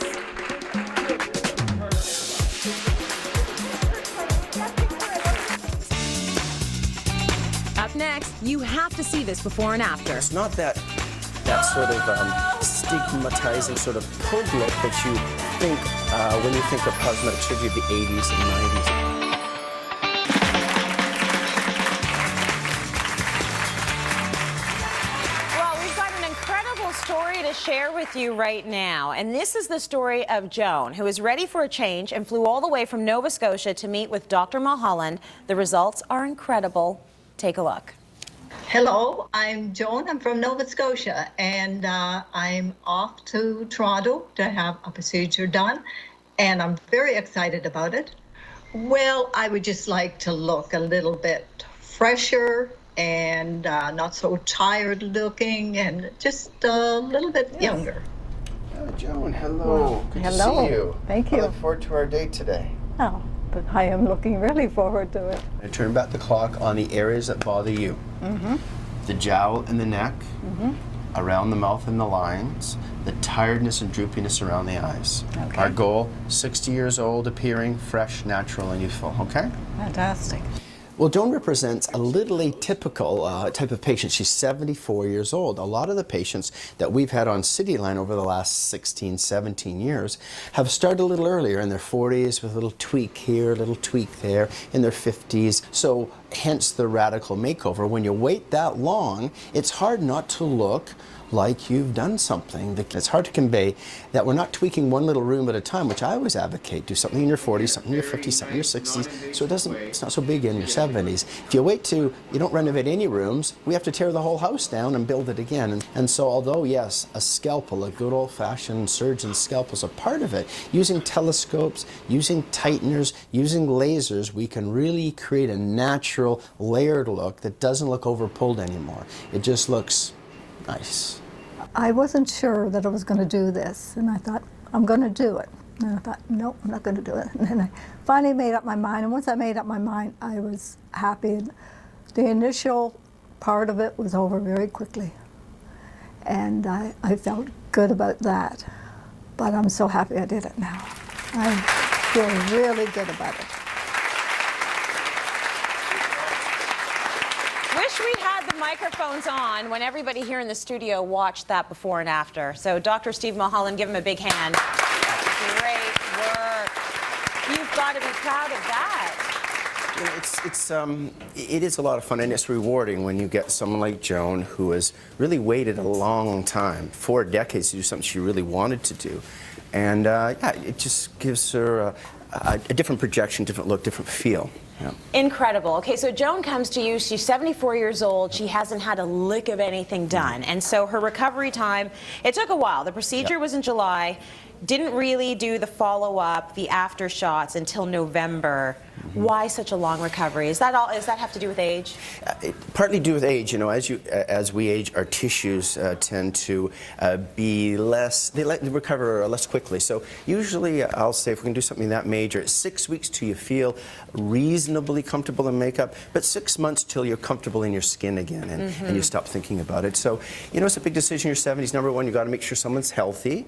this. Up next, you have to see this before and after. It's not that sort of stigmatizing sort of pug look that you think when you think of cosmetic surgery of the 80s and 90s. Story to share with you right now, and this is the story of Joan, who is ready for a change and flew all the way from Nova Scotia to meet with Dr. Mulholland. The results are incredible. Take a look. Hello, I'm Joan. I'm from Nova Scotia, and I'm off to Toronto to have a procedure done, and I'm very excited about it. Well, I would just like to look a little bit fresher and not so tired looking, and just a little bit younger. Joan, hello. Good to see you. Thank you. I look forward to our date today. Oh, but I am looking really forward to it. I turn back the clock on the areas that bother you. The jowl and the neck, around the mouth and the lines, the tiredness and droopiness around the eyes. Okay. Our goal, 60 years old, appearing fresh, natural, and youthful, okay? Fantastic. Well, Joan represents a little atypical type of patient. She's 74 years old. A lot of the patients that we've had on CityLine over the last 16, 17 years have started a little earlier, in their 40s, with a little tweak here, a little tweak there, in their 50s. So hence the radical makeover. When you wait that long, it's hard not to look like you've done something. It's hard to convey that we're not tweaking one little room at a time, which I always advocate. Do something in your 40s, something in your 50s, something in your 60s, so it's not so big in your 70s. If you wait to, you don't renovate any rooms, we have to tear the whole house down and build it again. And so although, yes, a scalpel, a good old-fashioned surgeon's scalpel is a part of it, using telescopes, using tighteners, using lasers, we can really create a natural, layered look that doesn't look over-pulled anymore. It just looks nice. I wasn't sure that I was going to do this, and I thought, I'm going to do it. And I thought, nope, I'm not going to do it. And then I finally made up my mind, and once I made up my mind, I was happy. The initial part of it was over very quickly, and I felt good about that. But I'm so happy I did it now. I feel really good about it. Wish we had the microphones on when everybody here in the studio watched that before and after. So Dr. Steve Mulholland, give him a big hand. Great work. You've got to be proud of that. You know, it is a lot of fun, and it's rewarding when you get someone like Joan, who has really waited a long time, 4 decades, to do something she really wanted to do. And yeah, it just gives her a different projection, different look, different feel. Yeah. Incredible. Okay, so Joan comes to you, she's 74 years old, she hasn't had a lick of anything done, and so her recovery time, it took a while. The procedure was in July, didn't really do the follow-up, the after shots until November. Why such a long recovery? Is that all? Does that have to do with age? Partly do with age. You know, as we age, our tissues tend to be less. They recover less quickly. So usually, I'll say if we can do something that major, it's 6 weeks till you feel reasonably comfortable in makeup, but 6 months till you're comfortable in your skin again, and you stop thinking about it. So you know, it's a big decision in your 70s. Number one, you got to make sure someone's healthy,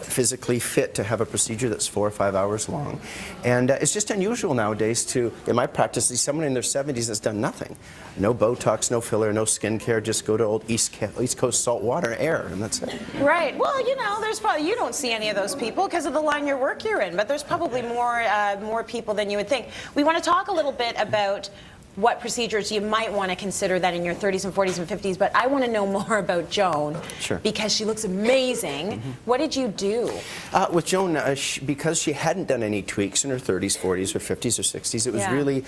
physically fit to have a procedure that's 4 or 5 hours long, and it's just unusual nowadays to, in my practice, see someone in their 70s that's done nothing. No Botox, no filler, no skincare, just go to old East Coast saltwater air, and that's it. Right. Well, you know, there's probably, you don't see any of those people because of the line of work you're in, but there's probably more people than you would think. We want to talk a little bit about what procedures you might want to consider that in your 30s and 40s and 50s, but I want to know more about Joan. Sure. Because she looks amazing. What did you do? With Joan, because she hadn't done any tweaks in her 30s, 40s, or 50s, or 60s, it was really,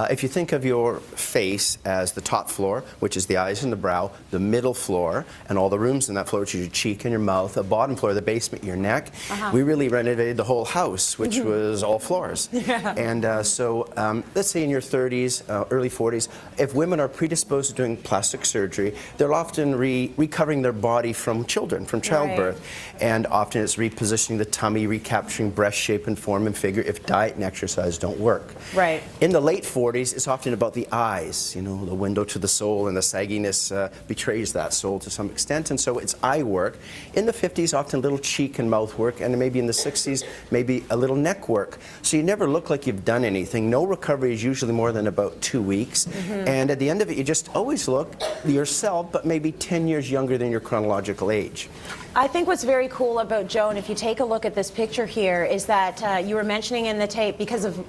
if you think of your face as the top floor, which is the eyes and the brow, the middle floor, and all the rooms in that floor, which is your cheek and your mouth, the bottom floor, the basement, your neck, we really renovated the whole house, which was all floors. And so, let's say in your 30s, early 40s, if women are predisposed to doing plastic surgery, they're often recovering their body from children, from childbirth. Right. And often it's repositioning the tummy, recapturing breast shape and form and figure if diet and exercise don't work. Right. In the late 40s, it's often about the eyes, you know, the window to the soul, and the sagginess betrays that soul to some extent, and so it's eye work. In the 50s, often little cheek and mouth work, and maybe in the 60s, maybe a little neck work. So you never look like you've done anything. No recovery is usually more than about 2 weeks, and at the end of it, you just always look yourself, but maybe 10 years younger than your chronological age. I think what's very cool about Joan, if you take a look at this picture here, is that you were mentioning in the tape, because of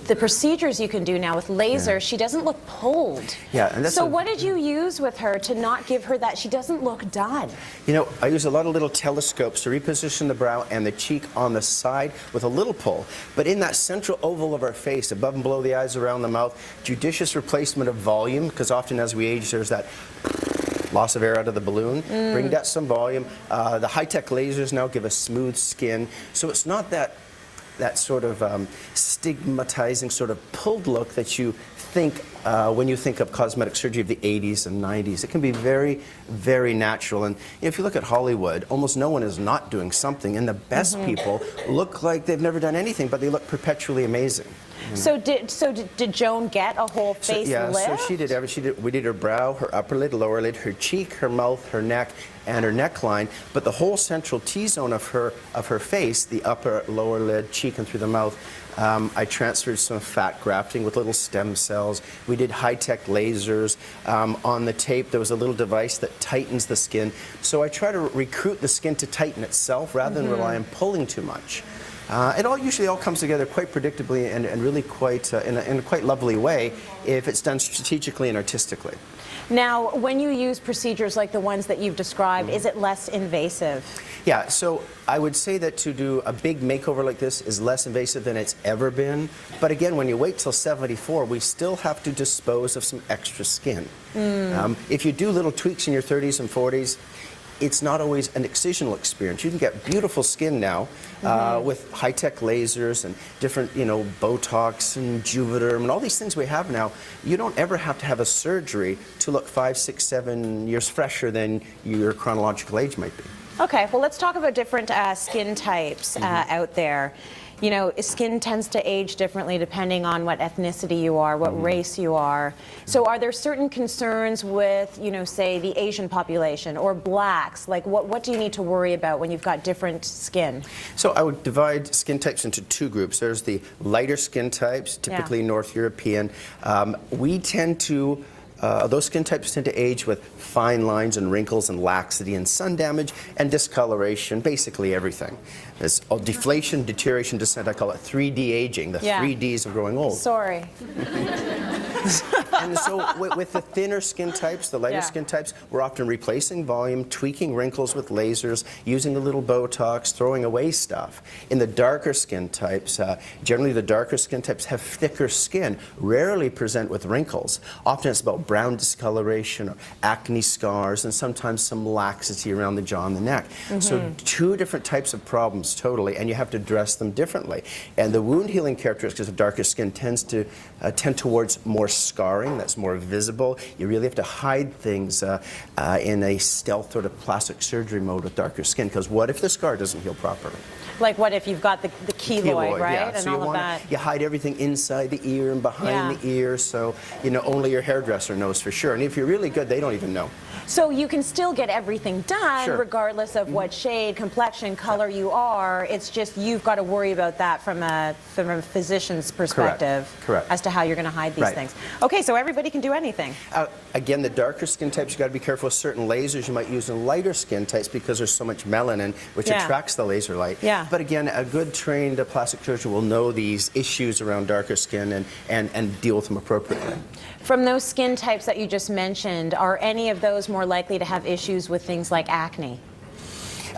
the procedures you can do now with laser, she doesn't look pulled. Yeah, and that's so what did you use with her to not give her that? She doesn't look done. You know, I use a lot of little telescopes to reposition the brow and the cheek on the side with a little pull. But in that central oval of our face, above and below the eyes, around the mouth, judicious replacement of volume, because often as we age, there's that loss of air out of the balloon. Bring that some volume. The high-tech lasers now give us smooth skin, so it's not that sort of stigmatizing, sort of pulled look that you think when you think of cosmetic surgery of the 80s and 90s. It can be very, very natural. And if you look at Hollywood, almost no one is not doing something, and the best people look like they've never done anything, but they look perpetually amazing. So did Joan get a whole face lift? So she did. We did her brow, her upper lid, lower lid, her cheek, her mouth, her neck, and her neckline. But the whole central T-zone of her face, the upper, lower lid, cheek, and through the mouth, I transferred some fat grafting with little stem cells. We did high-tech lasers. On the tape, there was a little device that tightens the skin. So I try to recruit the skin to tighten itself rather than rely on pulling too much. It usually all comes together quite predictably and really quite in a quite lovely way if it's done strategically and artistically. Now, when you use procedures like the ones that you've described, is it less invasive? Yeah, so I would say that to do a big makeover like this is less invasive than it's ever been. But again, when you wait till 74, we still have to dispose of some extra skin. If you do little tweaks in your 30s and 40s, it's not always an excisional experience. You can get beautiful skin now with high-tech lasers and different, you know, Botox and Juvederm and all these things we have now. You don't ever have to have a surgery to look 5, 6, 7 years fresher than your chronological age might be. Okay, well, let's talk about different skin types out there. You know, skin tends to age differently depending on what ethnicity you are, what race you are. So are there certain concerns with, you know, say the Asian population or blacks? Like what do you need to worry about when you've got different skin? So I would divide skin types into 2 groups. There's the lighter skin types, typically North European. We tend to those skin types tend to age with fine lines and wrinkles and laxity and sun damage and discoloration, basically everything. There's deflation, deterioration, descent. I call it 3D aging, the 3 Ds of growing old. Sorry. And so with the thinner skin types, the lighter skin types, we're often replacing volume, tweaking wrinkles with lasers, using a little Botox, throwing away stuff. In the darker skin types, generally the darker skin types have thicker skin, rarely present with wrinkles. Often it's about brown discoloration or acne scars and sometimes some laxity around the jaw and the neck. So 2 different types of problems totally, and you have to address them differently. And the wound healing characteristics of darker skin tend towards more scarring, that's more visible. You really have to hide things in a stealth sort of plastic surgery mode with darker skin, because what if the scar doesn't heal properly? Like what if you've got the keloid, right? Yeah. And so all of that. You hide everything inside the ear and behind the ear, so you know only your hairdresser knows for sure. And if you're really good, they don't even know. So you can still get everything done regardless of what shade, complexion, color you are. It's just you've got to worry about that from a physician's perspective. Correct. As to how you're going to hide these things. Okay, so everybody can do anything. Again, the darker skin types, you've got to be careful with certain lasers you might use in lighter skin types because there's so much melanin, which attracts the laser light. But again, a good trained plastic surgeon will know these issues around darker skin and deal with them appropriately. From those skin types that you just mentioned, are any of those more likely to have issues with things like acne?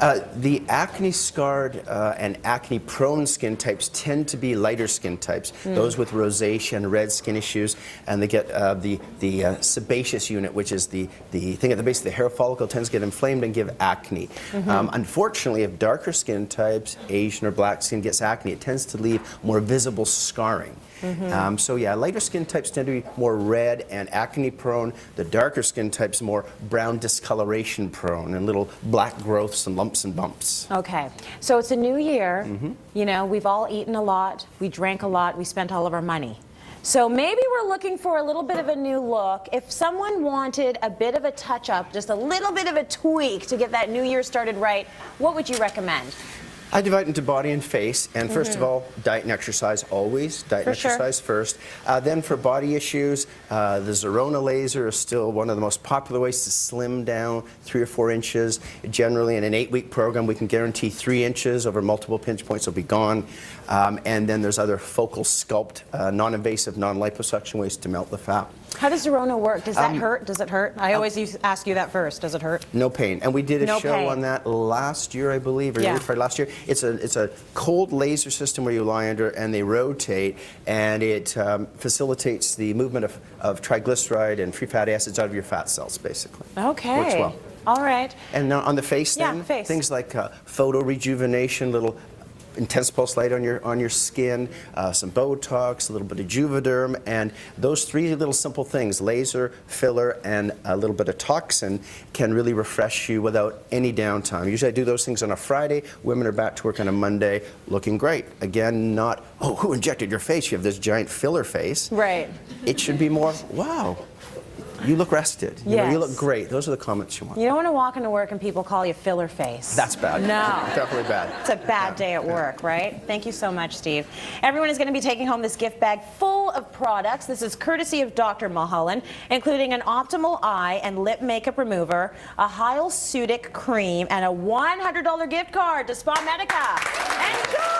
The acne-scarred and acne-prone skin types tend to be lighter skin types. Those with rosacea and red skin issues, and they get the sebaceous unit, which is the thing at the base of the hair follicle, tends to get inflamed and give acne. Unfortunately, if darker skin types, Asian or black skin, gets acne, it tends to leave more visible scarring. So yeah, lighter skin types tend to be more red and acne prone. The darker skin types more brown discoloration prone and little black growths and lumps and bumps. Okay, so it's a new year. You know, we've all eaten a lot, we drank a lot, we spent all of our money. So maybe we're looking for a little bit of a new look. If someone wanted a bit of a touch-up, just a little bit of a tweak to get that new year started right, what would you recommend? I divide into body and face, and first of all, diet and exercise always. Diet and exercise first. Then for body issues, the Zerona laser is still one of the most popular ways to slim down 3 or 4 inches. Generally, in an 8-week program, we can guarantee 3 inches over multiple pinch points will be gone. And then there's other focal sculpt, non-invasive, non-liposuction ways to melt the fat. How does Zerona work? Does that hurt? Does it hurt? I always ask you that first. Does it hurt? No pain. And we did a show on that last year, I believe, or last year. It's a cold laser system where you lie under and they rotate, and it facilitates the movement of triglyceride and free fatty acids out of your fat cells, basically. Okay. Works well. All right. And now on the face, then, face. things like photo rejuvenation, little intense pulse light on your skin, some Botox, a little bit of Juvederm, and those 3 little simple things, laser, filler, and a little bit of toxin, can really refresh you without any downtime. Usually I do those things on a Friday. Women are back to work on a Monday looking great. Again, not, oh, who injected your face? You have this giant filler face. Right. It should be more, wow, you look rested. You know, you look great. Those are the comments you want. You don't want to walk into work and people call you filler face. That's bad. No. Definitely bad. It's a bad day at work, right? Thank you so much, Steve. Everyone is going to be taking home this gift bag full of products. This is courtesy of Dr. Mulholland, including an optimal eye and lip makeup remover, a hyaluronic cream, and a $100 gift card to SpaMedica. Enjoy!